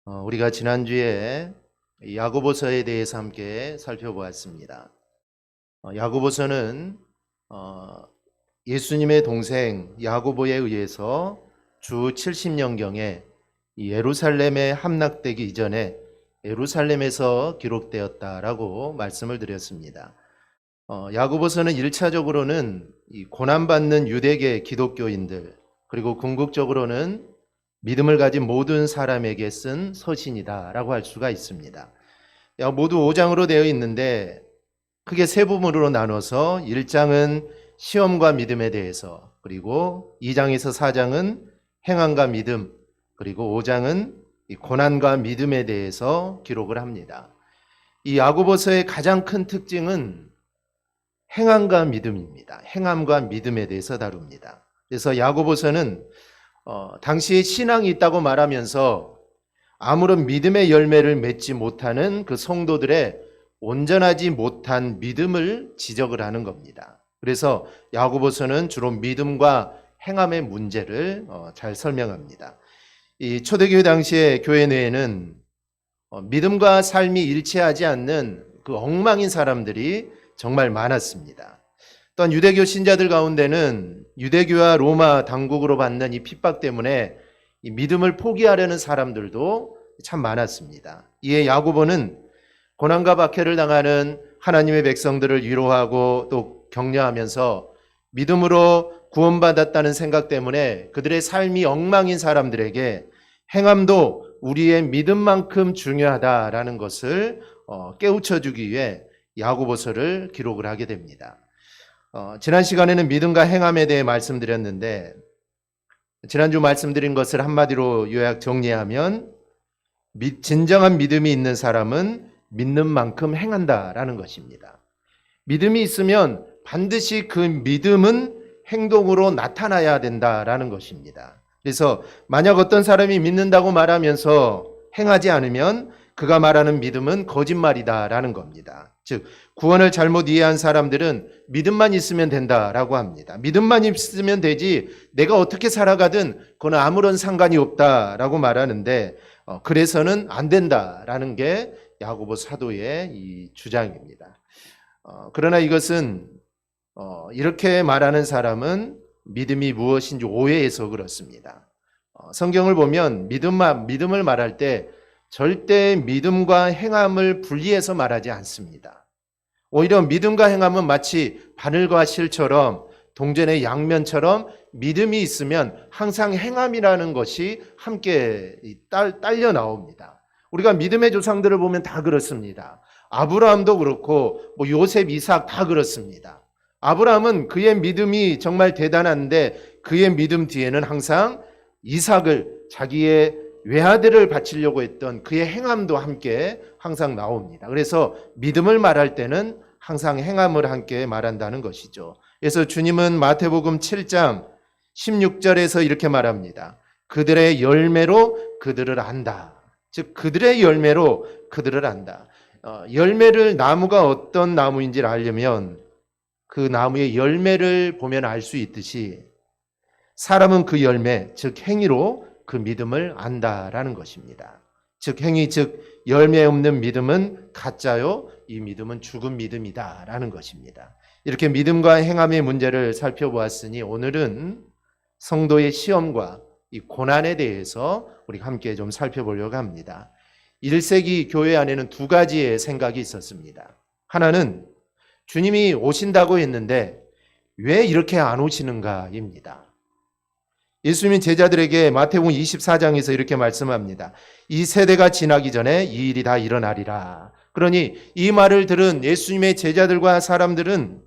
우리가 지난주에 야고보서에 대해서 함께 살펴보았습니다. 야고보서는 예수님의 동생 야고보에 의해서 주 70년경에 예루살렘에 함락되기 이전에 예루살렘에서 기록되었다라고 말씀을 드렸습니다. 야고보서는 1차적으로는 고난받는 유대계 기독교인들, 그리고 궁극적으로는 믿음을 가진 모든 사람에게 쓴 서신이다라고 할 수가 있습니다. 모두 5장으로 되어 있는데 크게 세 부분으로 나눠서 1장은 시험과 믿음에 대해서, 그리고 2장에서 4장은 행함과 믿음, 그리고 5장은 고난과 믿음에 대해서 기록을 합니다. 이 야고보서의 가장 큰 특징은 행함과 믿음입니다. 행함과 믿음에 대해서 다룹니다. 그래서 야고보서는 당시에 신앙이 있다고 말하면서 아무런 믿음의 열매를 맺지 못하는 그 성도들의 온전하지 못한 믿음을 지적을 하는 겁니다. 그래서 야고보서는 주로 믿음과 행함의 문제를 잘 설명합니다. 이 초대교회 당시에 교회 내에는 믿음과 삶이 일치하지 않는 그 엉망인 사람들이 정말 많았습니다. 또한 유대교 신자들 가운데는 유대교와 로마 당국으로 받는 이 핍박 때문에 이 믿음을 포기하려는 사람들도 참 많았습니다. 이에 야고보는 고난과 박해를 당하는 하나님의 백성들을 위로하고 또 격려하면서 믿음으로 구원받았다는 생각 때문에 그들의 삶이 엉망인 사람들에게 행함도 우리의 믿음만큼 중요하다라는 것을 깨우쳐주기 위해 야고보서를 기록을 하게 됩니다. 지난 시간에는 믿음과 행함에 대해 말씀드렸는데, 지난주 말씀드린 것을 한마디로 요약 정리하면 진정한 믿음이 있는 사람은 믿는 만큼 행한다라는 것입니다. 믿음이 있으면 반드시 그 믿음은 행동으로 나타나야 된다라는 것입니다. 그래서 만약 어떤 사람이 믿는다고 말하면서 행하지 않으면 그가 말하는 믿음은 거짓말이다라는 겁니다. 즉, 구원을 잘못 이해한 사람들은 믿음만 있으면 된다라고 합니다. 믿음만 있으면 되지 내가 어떻게 살아가든 그건 아무런 상관이 없다라고 말하는데, 그래서는 안 된다라는 게 야고보 사도의 이 주장입니다. 그러나 이것은 이렇게 말하는 사람은 믿음이 무엇인지 오해해서 그렇습니다. 성경을 보면 믿음을 말할 때 절대 믿음과 행함을 분리해서 말하지 않습니다. 오히려 믿음과 행함은 마치 바늘과 실처럼 동전의 양면처럼 믿음이 있으면 항상 행함이라는 것이 함께 딸려 나옵니다. 우리가 믿음의 조상들을 보면 다 그렇습니다. 아브라함도 그렇고 요셉, 이삭 다 그렇습니다. 아브라함은 그의 믿음이 정말 대단한데 그의 믿음 뒤에는 항상 이삭을, 자기의 외아들을 바치려고 했던 그의 행함도 함께 항상 나옵니다. 그래서 믿음을 말할 때는 항상 행함을 함께 말한다는 것이죠. 그래서 주님은 마태복음 7장 16절에서 이렇게 말합니다. 그들의 열매로 그들을 안다. 즉 그들의 열매로 그들을 안다. 열매를, 나무가 어떤 나무인지를 알려면 그 나무의 열매를 보면 알 수 있듯이 사람은 그 열매, 즉 행위로 그 믿음을 안다라는 것입니다. 즉 행위, 즉 열매 없는 믿음은 가짜요, 이 믿음은 죽은 믿음이다라는 것입니다. 이렇게 믿음과 행함의 문제를 살펴보았으니 오늘은 성도의 시험과 이 고난에 대해서 우리 함께 좀 살펴보려고 합니다. 1세기 교회 안에는 두 가지의 생각이 있었습니다. 하나는 주님이 오신다고 했는데 왜 이렇게 안 오시는가입니다. 예수님이 제자들에게 마태복음 24장에서 이렇게 말씀합니다. 이 세대가 지나기 전에 이 일이 다 일어나리라. 그러니 이 말을 들은 예수님의 제자들과 사람들은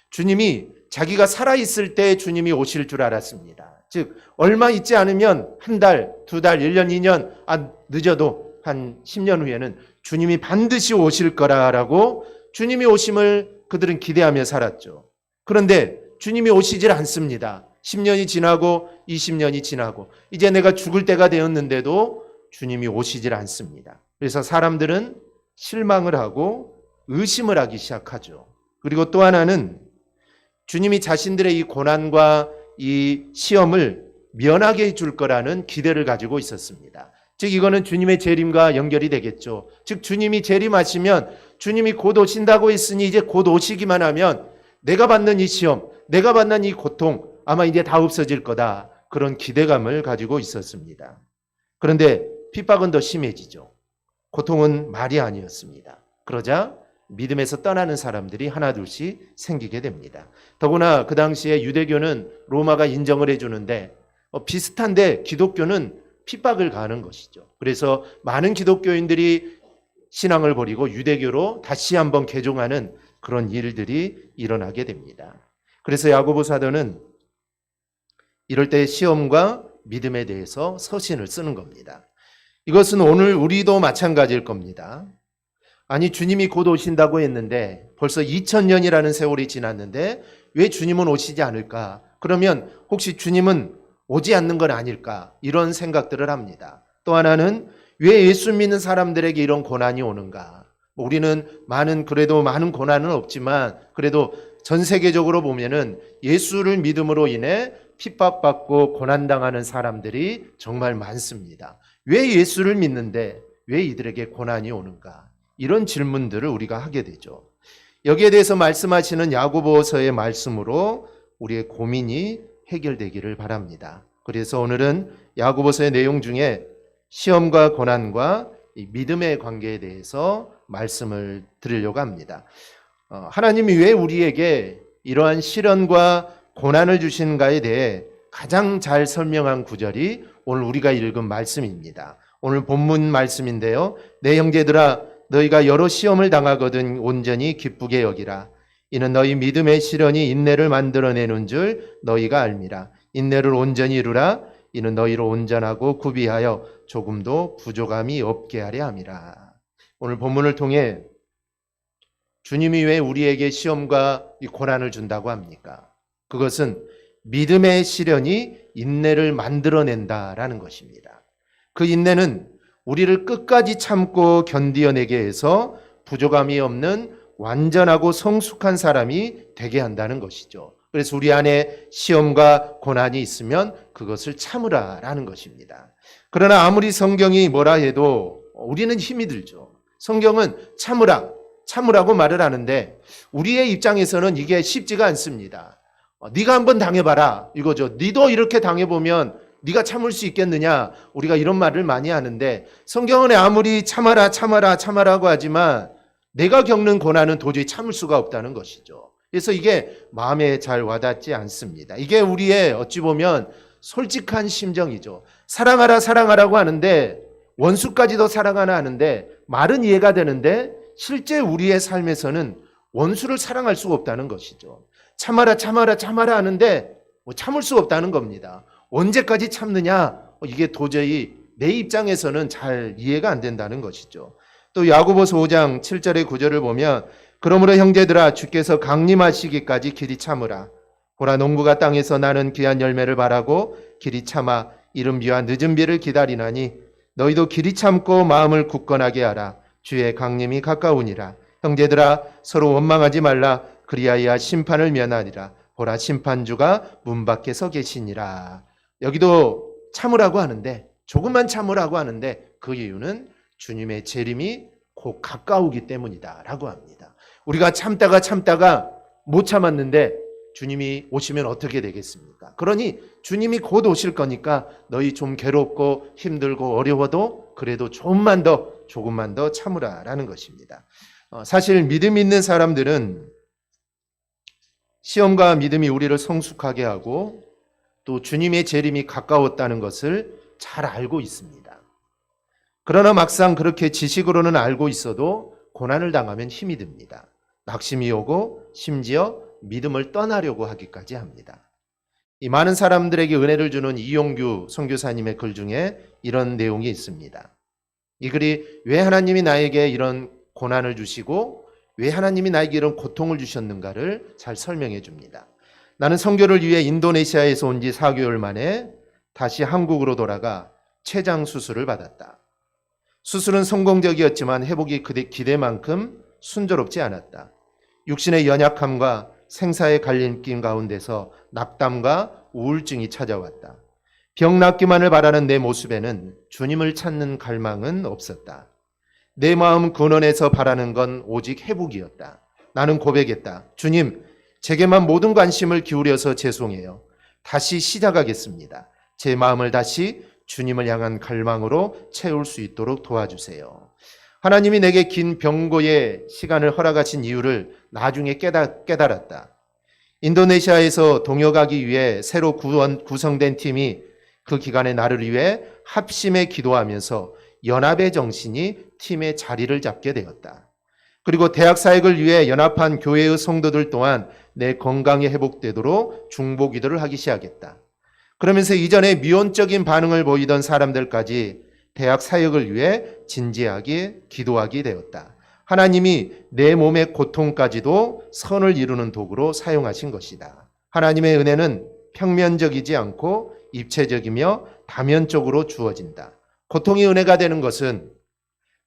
주님이 자기가 살아있을 때 주님이 오실 줄 알았습니다. 즉 얼마 있지 않으면 한 달, 두 달, 1년, 2년, 늦어도 한 10년 후에는 주님이 반드시 오실 거라라고 주님이 오심을 그들은 기대하며 살았죠. 그런데 주님이 오시질 않습니다. 10년이 지나고 20년이 지나고 이제 내가 죽을 때가 되었는데도 주님이 오시질 않습니다. 그래서 사람들은 실망을 하고 의심을 하기 시작하죠. 그리고 또 하나는 주님이 자신들의 이 고난과 이 시험을 면하게 해줄 거라는 기대를 가지고 있었습니다. 즉 이거는 주님의 재림과 연결이 되겠죠. 즉 주님이 재림하시면 주님이 곧 오신다고 했으니 이제 곧 오시기만 하면 내가 받는 이 시험, 내가 받는 이 고통 아마 이제 다 없어질 거다. 그런 기대감을 가지고 있었습니다. 그런데 핍박은 더 심해지죠. 고통은 말이 아니었습니다. 그러자 믿음에서 떠나는 사람들이 하나둘씩 생기게 됩니다. 더구나 그 당시에 유대교는 로마가 인정을 해주는데 비슷한데 기독교는 핍박을 가하는 것이죠. 그래서 많은 기독교인들이 신앙을 버리고 유대교로 다시 한번 개종하는 그런 일들이 일어나게 됩니다. 그래서 야고보 사도는 이럴 때 시험과 믿음에 대해서 서신을 쓰는 겁니다. 이것은 오늘 우리도 마찬가지일 겁니다. 아니 주님이 곧 오신다고 했는데 벌써 2000년이라는 세월이 지났는데 왜 주님은 오시지 않을까? 그러면 혹시 주님은 오지 않는 건 아닐까? 이런 생각들을 합니다. 또 하나는 왜 예수 믿는 사람들에게 이런 고난이 오는가? 우리는 그래도 많은 고난은 없지만 그래도 전 세계적으로 보면은 예수를 믿음으로 인해 핍박받고 고난당하는 사람들이 정말 많습니다. 왜 예수를 믿는데 왜 이들에게 고난이 오는가? 이런 질문들을 우리가 하게 되죠. 여기에 대해서 말씀하시는 야고보서의 말씀으로 우리의 고민이 해결되기를 바랍니다. 그래서 오늘은 야고보서의 내용 중에 시험과 고난과 이 믿음의 관계에 대해서 말씀을 드리려고 합니다. 하나님이 왜 우리에게 이러한 시련과 고난을 주시는가에 대해 가장 잘 설명한 구절이 오늘 우리가 읽은 말씀입니다. 오늘 본문 말씀인데요. 내 형제들아 너희가 여러 시험을 당하거든 온전히 기쁘게 여기라. 이는 너희 믿음의 시련이 인내를 만들어내는 줄 너희가 알미라. 인내를 온전히 이루라. 이는 너희를 온전하고 구비하여 조금도 부족함이 없게 하려 함이라. 오늘 본문을 통해 주님이 왜 우리에게 시험과 이 고난을 준다고 합니까? 그것은 믿음의 시련이 인내를 만들어낸다라는 것입니다. 그 인내는 우리를 끝까지 참고 견디어내게 해서 부족함이 없는 완전하고 성숙한 사람이 되게 한다는 것이죠. 그래서 우리 안에 시험과 고난이 있으면 그것을 참으라라는 것입니다. 그러나 아무리 성경이 뭐라 해도 우리는 힘이 들죠. 성경은 참으라고 말을 하는데 우리의 입장에서는 이게 쉽지가 않습니다. 네가 한번 당해봐라 이거죠. 네도 이렇게 당해보면 네가 참을 수 있겠느냐? 우리가 이런 말을 많이 하는데 성경은 아무리 참아라고 하지만 내가 겪는 고난은 도저히 참을 수가 없다는 것이죠. 그래서 이게 마음에 잘 와닿지 않습니다. 이게 우리의 어찌 보면 솔직한 심정이죠. 사랑하라고 하는데 원수까지도 사랑하라 하는데 말은 이해가 되는데 실제 우리의 삶에서는 원수를 사랑할 수가 없다는 것이죠. 참아라 하는데 참을 수 없다는 겁니다. 언제까지 참느냐? 이게 도저히 내 입장에서는 잘 이해가 안 된다는 것이죠. 또 야고보서 5장 7절의 구절을 보면 그러므로 형제들아 주께서 강림하시기까지 길이 참으라. 보라 농부가 땅에서 나는 귀한 열매를 바라고 길이 참아 이른 비와 늦은 비를 기다리나니 너희도 길이 참고 마음을 굳건하게 하라. 주의 강림이 가까우니라. 형제들아 서로 원망하지 말라. 그리하여 심판을 면하리라. 보라 심판주가 문 밖에 서 계시니라. 여기도 참으라고 하는데 조금만 참으라고 하는데 그 이유는 주님의 재림이 곧 가까우기 때문이다라고 합니다. 우리가 참다가 못 참았는데 주님이 오시면 어떻게 되겠습니까? 그러니 주님이 곧 오실 거니까 너희 좀 괴롭고 힘들고 어려워도 그래도 조금만 더 참으라라는 것입니다. 사실 믿음 있는 사람들은 시험과 믿음이 우리를 성숙하게 하고 또 주님의 재림이 가까웠다는 것을 잘 알고 있습니다. 그러나 막상 그렇게 지식으로는 알고 있어도 고난을 당하면 힘이 듭니다. 낙심이 오고 심지어 믿음을 떠나려고 하기까지 합니다. 이 많은 사람들에게 은혜를 주는 이용규 선교사님의 글 중에 이런 내용이 있습니다. 이 글이 왜 하나님이 나에게 이런 고난을 주시고 왜 하나님이 나에게 이런 고통을 주셨는가를 잘 설명해 줍니다. 나는 선교를 위해 인도네시아에서 온 지 4개월 만에 다시 한국으로 돌아가 췌장 수술을 받았다. 수술은 성공적이었지만 회복이 기대만큼 순조롭지 않았다. 육신의 연약함과 생사의 갈림길 가운데서 낙담과 우울증이 찾아왔다. 병 낫기만을 바라는 내 모습에는 주님을 찾는 갈망은 없었다. 내 마음 근원에서 바라는 건 오직 회복이었다. 나는 고백했다. 주님, 제게만 모든 관심을 기울여서 죄송해요. 다시 시작하겠습니다. 제 마음을 다시 주님을 향한 갈망으로 채울 수 있도록 도와주세요. 하나님이 내게 긴 병고의 시간을 허락하신 이유를 나중에 깨달았다. 인도네시아에서 동역하기 위해 새로 구성된 팀이 그 기간에 나를 위해 합심해 기도하면서 연합의 정신이 팀의 자리를 잡게 되었다. 그리고 대학 사역을 위해 연합한 교회의 성도들 또한 내 건강이 회복되도록 중보 기도를 하기 시작했다. 그러면서 이전에 미온적인 반응을 보이던 사람들까지 대학 사역을 위해 진지하게 기도하게 되었다. 하나님이 내 몸의 고통까지도 선을 이루는 도구로 사용하신 것이다. 하나님의 은혜는 평면적이지 않고 입체적이며 다면적으로 주어진다. 고통이 은혜가 되는 것은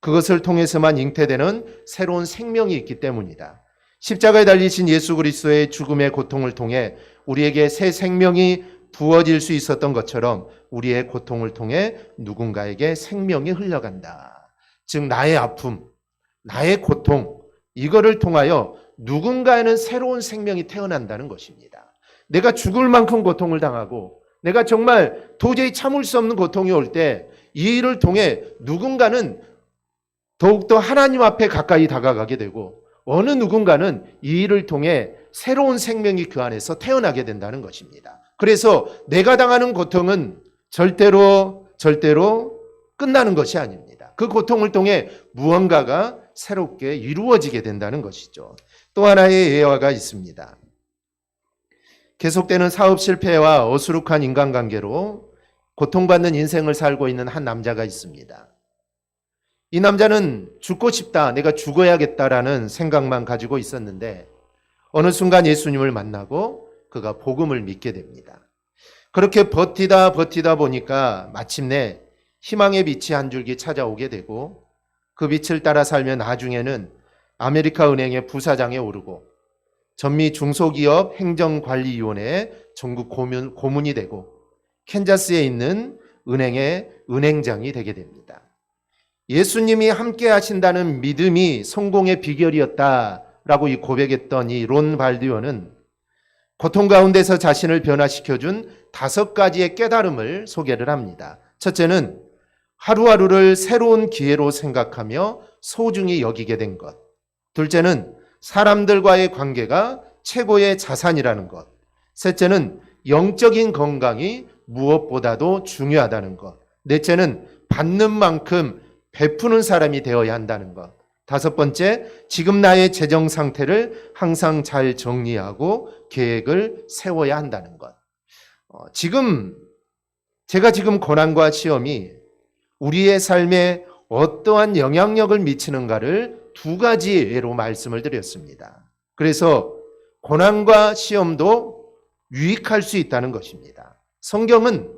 그것을 통해서만 잉태되는 새로운 생명이 있기 때문이다. 십자가에 달리신 예수 그리스도의 죽음의 고통을 통해 우리에게 새 생명이 부어질 수 있었던 것처럼 우리의 고통을 통해 누군가에게 생명이 흘러간다. 즉 나의 아픔, 나의 고통, 이거를 통하여 누군가에는 새로운 생명이 태어난다는 것입니다. 내가 죽을 만큼 고통을 당하고 내가 정말 도저히 참을 수 없는 고통이 올 때 이 일을 통해 누군가는 더욱더 하나님 앞에 가까이 다가가게 되고 어느 누군가는 이 일을 통해 새로운 생명이 그 안에서 태어나게 된다는 것입니다. 그래서 내가 당하는 고통은 절대로 끝나는 것이 아닙니다. 그 고통을 통해 무언가가 새롭게 이루어지게 된다는 것이죠. 또 하나의 예화가 있습니다. 계속되는 사업 실패와 어수룩한 인간관계로 고통받는 인생을 살고 있는 한 남자가 있습니다. 이 남자는 죽고 싶다, 내가 죽어야겠다라는 생각만 가지고 있었는데 어느 순간 예수님을 만나고 그가 복음을 믿게 됩니다. 그렇게 버티다 보니까 마침내 희망의 빛이 한 줄기 찾아오게 되고 그 빛을 따라 살면 나중에는 아메리카 은행의 부사장에 오르고 전미 중소기업 행정관리위원회의 전국 고문이 되고 캔자스에 있는 은행의 은행장이 되게 됩니다. 예수님이 함께 하신다는 믿음이 성공의 비결이었다라고 고백했던 이 론 발디오는 고통 가운데서 자신을 변화시켜준 5가지의 깨달음을 소개를 합니다. 첫째는 하루하루를 새로운 기회로 생각하며 소중히 여기게 된 것. 둘째는 사람들과의 관계가 최고의 자산이라는 것. 셋째는 영적인 건강이 무엇보다도 중요하다는 것. 넷째는 받는 만큼 베푸는 사람이 되어야 한다는 것. 5번째, 지금 나의 재정 상태를 항상 잘 정리하고 계획을 세워야 한다는 것. 제가 지금 고난과 시험이 우리의 삶에 어떠한 영향력을 미치는가를 2가지 예로 말씀을 드렸습니다. 그래서 고난과 시험도 유익할 수 있다는 것입니다. 성경은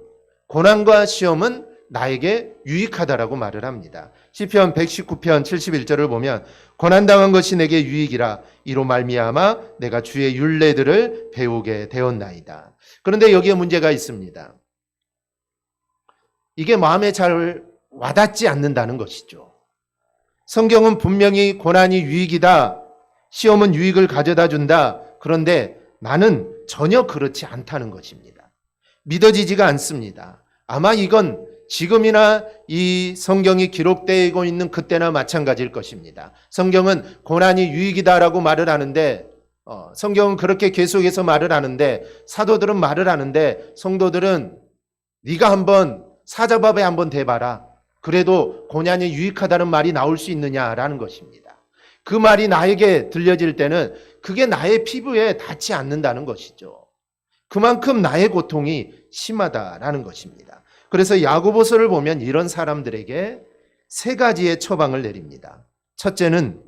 고난과 시험은 나에게 유익하다라고 말을 합니다. 시편 119편 71절을 보면 고난당한 것이 내게 유익이라 이로 말미암아 내가 주의 율례들을 배우게 되었나이다. 그런데 여기에 문제가 있습니다. 이게 마음에 잘 와닿지 않는다는 것이죠. 성경은 분명히 고난이 유익이다, 시험은 유익을 가져다 준다. 그런데 나는 전혀 그렇지 않다는 것입니다. 믿어지지가 않습니다. 아마 이건 지금이나 이 성경이 기록되고 있는 그때나 마찬가지일 것입니다. 성경은 고난이 유익이다라고 말을 하는데 성경은 그렇게 계속해서 말을 하는데 사도들은 말을 하는데 성도들은 네가 한번 사자밥에 한번 대봐라. 그래도 고난이 유익하다는 말이 나올 수 있느냐라는 것입니다. 그 말이 나에게 들려질 때는 그게 나의 피부에 닿지 않는다는 것이죠. 그만큼 나의 고통이 심하다라는 것입니다. 그래서 야고보서를 보면 이런 사람들에게 3가지의 처방을 내립니다. 첫째는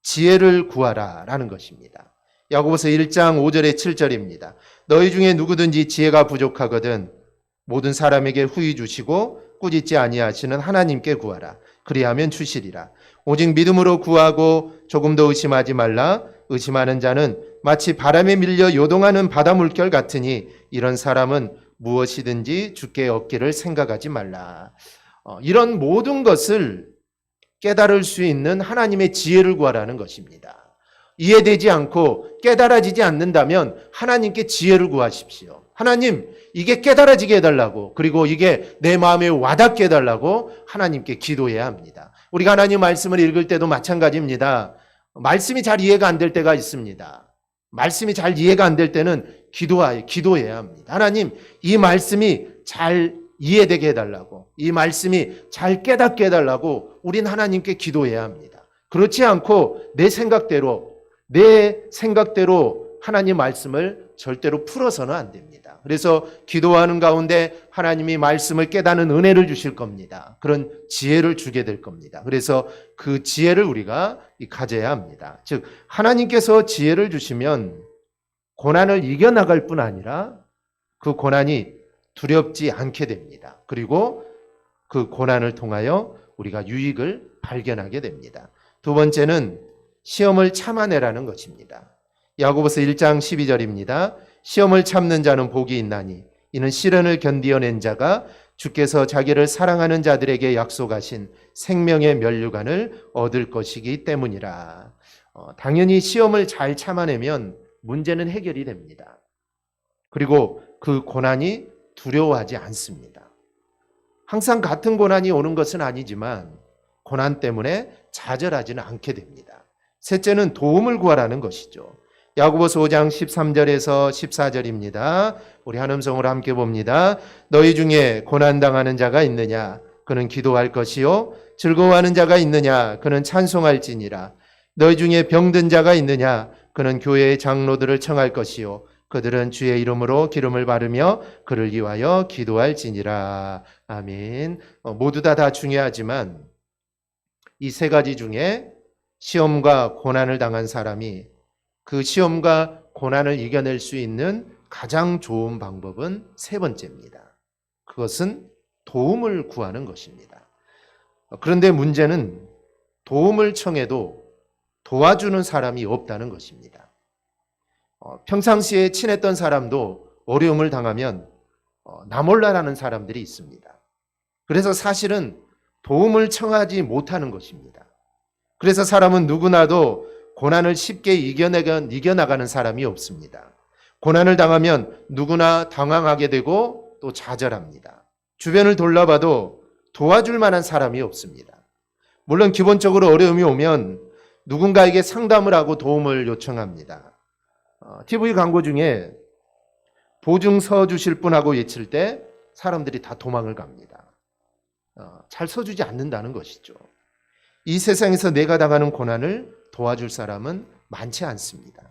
지혜를 구하라라는 것입니다. 야고보서 1장 5절에 7절입니다. 너희 중에 누구든지 지혜가 부족하거든 모든 사람에게 후히 주시고 꾸짖지 아니하시는 하나님께 구하라. 그리하면 주시리라. 오직 믿음으로 구하고 조금 더 의심하지 말라. 의심하는 자는 마치 바람에 밀려 요동하는 바다 물결 같으니 이런 사람은 무엇이든지 주께 얻기를 생각하지 말라. 이런 모든 것을 깨달을 수 있는 하나님의 지혜를 구하라는 것입니다. 이해되지 않고 깨달아지지 않는다면 하나님께 지혜를 구하십시오. 하나님, 이게 깨달아지게 해달라고, 그리고 이게 내 마음에 와닿게 해달라고 하나님께 기도해야 합니다. 우리가 하나님 말씀을 읽을 때도 마찬가지입니다. 말씀이 잘 이해가 안 될 때가 있습니다. 말씀이 잘 이해가 안 될 때는 기도해야 합니다. 하나님, 이 말씀이 잘 이해되게 해달라고, 이 말씀이 잘 깨닫게 해달라고 우린 하나님께 기도해야 합니다. 그렇지 않고 내 생각대로 하나님 말씀을 절대로 풀어서는 안 됩니다. 그래서 기도하는 가운데 하나님이 말씀을 깨닫는 은혜를 주실 겁니다. 그런 지혜를 주게 될 겁니다. 그래서 그 지혜를 우리가 가져야 합니다. 즉 하나님께서 지혜를 주시면 고난을 이겨나갈 뿐 아니라 그 고난이 두렵지 않게 됩니다. 그리고 그 고난을 통하여 우리가 유익을 발견하게 됩니다. 두 번째는 시험을 참아내라는 것입니다. 야고보서 1장 12절입니다. 시험을 참는 자는 복이 있나니 이는 시련을 견디어낸 자가 주께서 자기를 사랑하는 자들에게 약속하신 생명의 면류관을 얻을 것이기 때문이라. 당연히 시험을 잘 참아내면 문제는 해결이 됩니다. 그리고 그 고난이 두려워하지 않습니다. 항상 같은 고난이 오는 것은 아니지만 고난 때문에 좌절하지는 않게 됩니다. 셋째는 도움을 구하라는 것이죠. 야고보서 5장 13절에서 14절입니다. 우리 한음성으로 함께 봅니다. 너희 중에 고난당하는 자가 있느냐? 그는 기도할 것이요. 즐거워하는 자가 있느냐? 그는 찬송할지니라. 너희 중에 병든 자가 있느냐? 그는 교회의 장로들을 청할 것이요. 그들은 주의 이름으로 기름을 바르며 그를 위하여 기도할지니라. 아멘. 모두 다 중요하지만 이 세 가지 중에 시험과 고난을 당한 사람이 그 시험과 고난을 이겨낼 수 있는 가장 좋은 방법은 세 번째입니다. 그것은 도움을 구하는 것입니다. 그런데 문제는 도움을 청해도 도와주는 사람이 없다는 것입니다. 평상시에 친했던 사람도 어려움을 당하면 나 몰라라는 사람들이 있습니다. 그래서 사실은 도움을 청하지 못하는 것입니다. 그래서 사람은 누구나도 고난을 쉽게 이겨나가는 사람이 없습니다. 고난을 당하면 누구나 당황하게 되고 또 좌절합니다. 주변을 돌아봐도 도와줄 만한 사람이 없습니다. 물론 기본적으로 어려움이 오면 누군가에게 상담을 하고 도움을 요청합니다. TV 광고 중에 보증 서주실 분하고 외칠 때 사람들이 다 도망을 갑니다. 잘 서주지 않는다는 것이죠. 이 세상에서 내가 당하는 고난을 도와줄 사람은 많지 않습니다.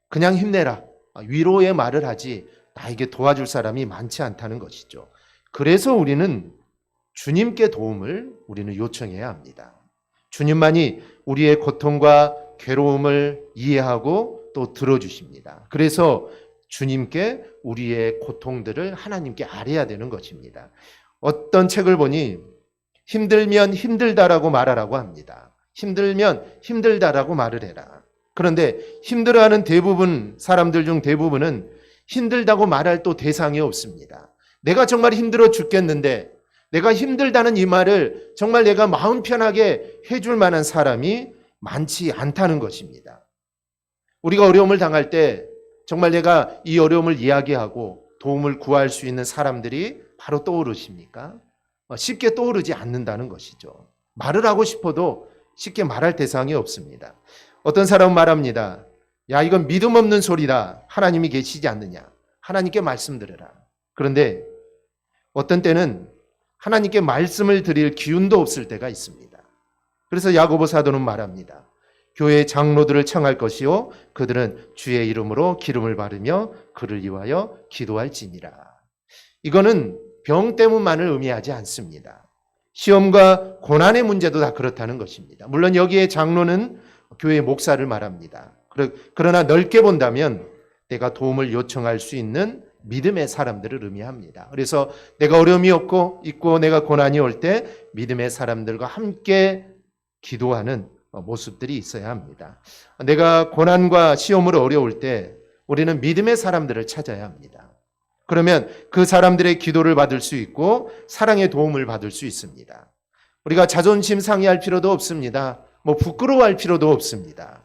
그냥 힘내라, 위로의 말을 하지 나에게 도와줄 사람이 많지 않다는 것이죠. 그래서 우리는 주님께 도움을 우리는 요청해야 합니다. 주님만이 우리의 고통과 괴로움을 이해하고 또 들어주십니다. 그래서 주님께 우리의 고통들을 하나님께 아뢰야 되는 것입니다. 어떤 책을 보니 힘들면 힘들다라고 말하라고 합니다. 힘들면 힘들다라고 말을 해라. 그런데 힘들어하는 사람들 중 대부분은 힘들다고 말할 또 대상이 없습니다. 내가 정말 힘들어 죽겠는데 내가 힘들다는 이 말을 정말 내가 마음 편하게 해줄 만한 사람이 많지 않다는 것입니다. 우리가 어려움을 당할 때 정말 내가 이 어려움을 이야기하고 도움을 구할 수 있는 사람들이 바로 떠오르십니까? 쉽게 떠오르지 않는다는 것이죠. 말을 하고 싶어도 쉽게 말할 대상이 없습니다. 어떤 사람은 말합니다. 야, 이건 믿음 없는 소리다. 하나님이 계시지 않느냐. 하나님께 말씀드려라. 그런데 어떤 때는 하나님께 말씀을 드릴 기운도 없을 때가 있습니다. 그래서 야고보 사도는 말합니다. 교회 장로들을 청할 것이요 그들은 주의 이름으로 기름을 바르며 그를 위하여 기도할지니라. 이거는 병 때문만을 의미하지 않습니다. 시험과 고난의 문제도 다 그렇다는 것입니다. 물론 여기에 장로는 교회 목사를 말합니다. 그러나 넓게 본다면 내가 도움을 요청할 수 있는 믿음의 사람들을 의미합니다. 그래서 내가 어려움이 있고 내가 고난이 올 때 믿음의 사람들과 함께 기도하는 모습들이 있어야 합니다. 내가 고난과 시험으로 어려울 때 우리는 믿음의 사람들을 찾아야 합니다. 그러면 그 사람들의 기도를 받을 수 있고 사랑의 도움을 받을 수 있습니다. 우리가 자존심 상해할 필요도 없습니다. 부끄러워할 필요도 없습니다.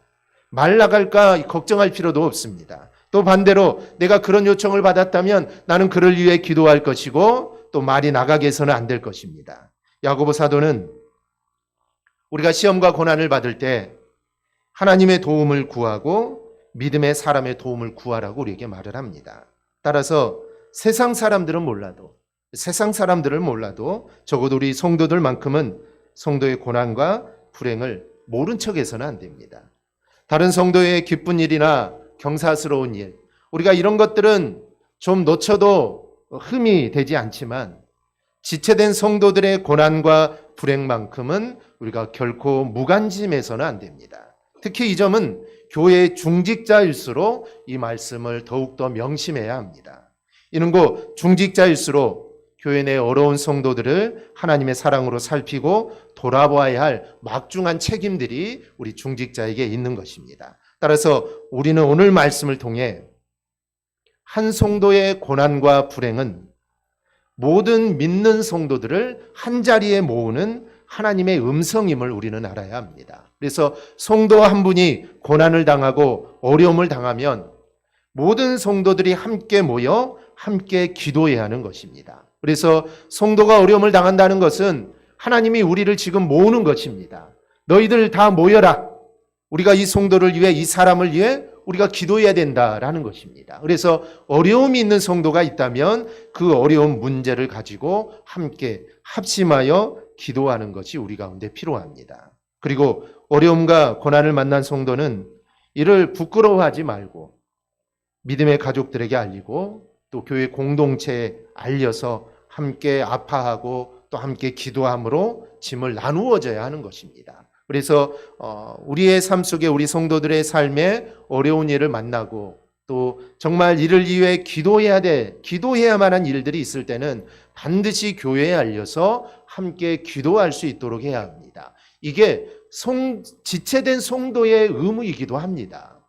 말 나갈까 걱정할 필요도 없습니다. 또 반대로 내가 그런 요청을 받았다면 나는 그를 위해 기도할 것이고 또 말이 나가게 해서는 안 될 것입니다. 야고보 사도는 우리가 시험과 고난을 받을 때 하나님의 도움을 구하고 믿음의 사람의 도움을 구하라고 우리에게 말을 합니다. 따라서 세상 사람들을 몰라도 적어도 우리 성도들만큼은 성도의 고난과 불행을 모른 척해서는 안 됩니다. 다른 성도의 기쁜 일이나 경사스러운 일, 우리가 이런 것들은 좀 놓쳐도 흠이 되지 않지만 지체된 성도들의 고난과 불행만큼은 우리가 결코 무관심해서는 안 됩니다. 특히 이 점은 교회의 중직자일수록 이 말씀을 더욱더 명심해야 합니다. 이는 곧 중직자일수록 교회 내 어려운 성도들을 하나님의 사랑으로 살피고 돌아보아야 할 막중한 책임들이 우리 중직자에게 있는 것입니다. 따라서 우리는 오늘 말씀을 통해 한 성도의 고난과 불행은 모든 믿는 성도들을 한자리에 모으는 하나님의 음성임을 우리는 알아야 합니다. 그래서 성도 한 분이 고난을 당하고 어려움을 당하면 모든 성도들이 함께 모여 함께 기도해야 하는 것입니다. 그래서 성도가 어려움을 당한다는 것은 하나님이 우리를 지금 모으는 것입니다. 너희들 다 모여라. 우리가 이 성도를 위해, 이 사람을 위해 우리가 기도해야 된다라는 것입니다. 그래서 어려움이 있는 성도가 있다면 그 어려운 문제를 가지고 함께 합심하여 기도하는 것이 우리 가운데 필요합니다. 그리고 어려움과 고난을 만난 성도는 이를 부끄러워하지 말고 믿음의 가족들에게 알리고 또 교회 공동체에 알려서 함께 아파하고 또 함께 기도함으로 짐을 나누어져야 하는 것입니다. 그래서 우리의 삶 속에 우리 성도들의 삶에 어려운 일을 만나고 또 정말 이를 위해 기도해야만 한 일들이 있을 때는 반드시 교회에 알려서 함께 기도할 수 있도록 해야 합니다. 이게 지체된 성도의 의무이기도 합니다.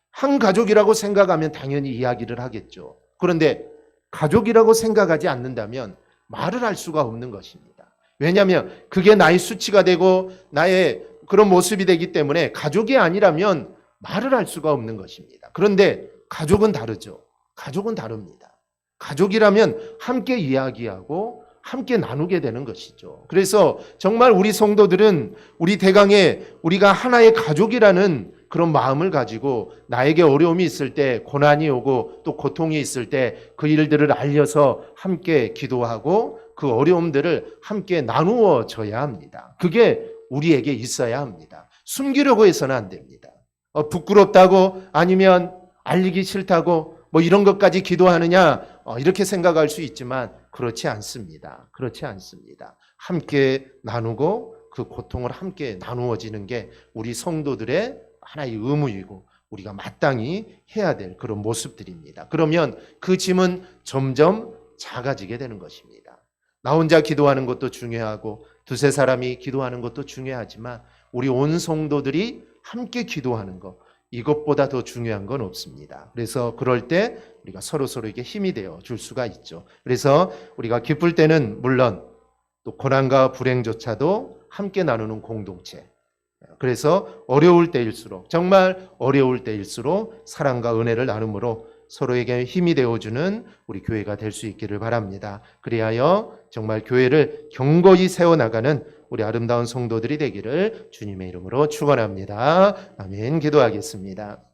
한 가족이라고 생각하면 당연히 이야기를 하겠죠. 그런데 가족이라고 생각하지 않는다면 말을 할 수가 없는 것입니다. 왜냐하면 그게 나의 수치가 되고 나의 그런 모습이 되기 때문에 가족이 아니라면 말을 할 수가 없는 것입니다. 그런데 가족은 다르죠. 가족은 다릅니다. 가족이라면 함께 이야기하고 함께 나누게 되는 것이죠. 그래서 정말 우리 성도들은 우리 대강에 우리가 하나의 가족이라는 그런 마음을 가지고 나에게 어려움이 있을 때, 고난이 오고 또 고통이 있을 때 그 일들을 알려서 함께 기도하고 그 어려움들을 함께 나누어 줘야 합니다. 그게 우리에게 있어야 합니다. 숨기려고 해서는 안 됩니다. 부끄럽다고 아니면 알리기 싫다고 이런 것까지 기도하느냐 이렇게 생각할 수 있지만 그렇지 않습니다. 그렇지 않습니다. 함께 나누고 그 고통을 함께 나누어지는 게 우리 성도들의 하나의 의무이고 우리가 마땅히 해야 될 그런 모습들입니다. 그러면 그 짐은 점점 작아지게 되는 것입니다. 나 혼자 기도하는 것도 중요하고 두세 사람이 기도하는 것도 중요하지만 우리 온 성도들이 함께 기도하는 것, 이것보다 더 중요한 건 없습니다. 그래서 그럴 때 우리가 서로에게 힘이 되어 줄 수가 있죠. 그래서 우리가 기쁠 때는 물론 또 고난과 불행조차도 함께 나누는 공동체, 그래서 어려울 때일수록, 정말 어려울 때일수록 사랑과 은혜를 나눔으로 서로에게 힘이 되어주는 우리 교회가 될 수 있기를 바랍니다. 그리하여 정말 교회를 견고히 세워나가는 우리 아름다운 성도들이 되기를 주님의 이름으로 축원합니다. 아멘. 기도하겠습니다.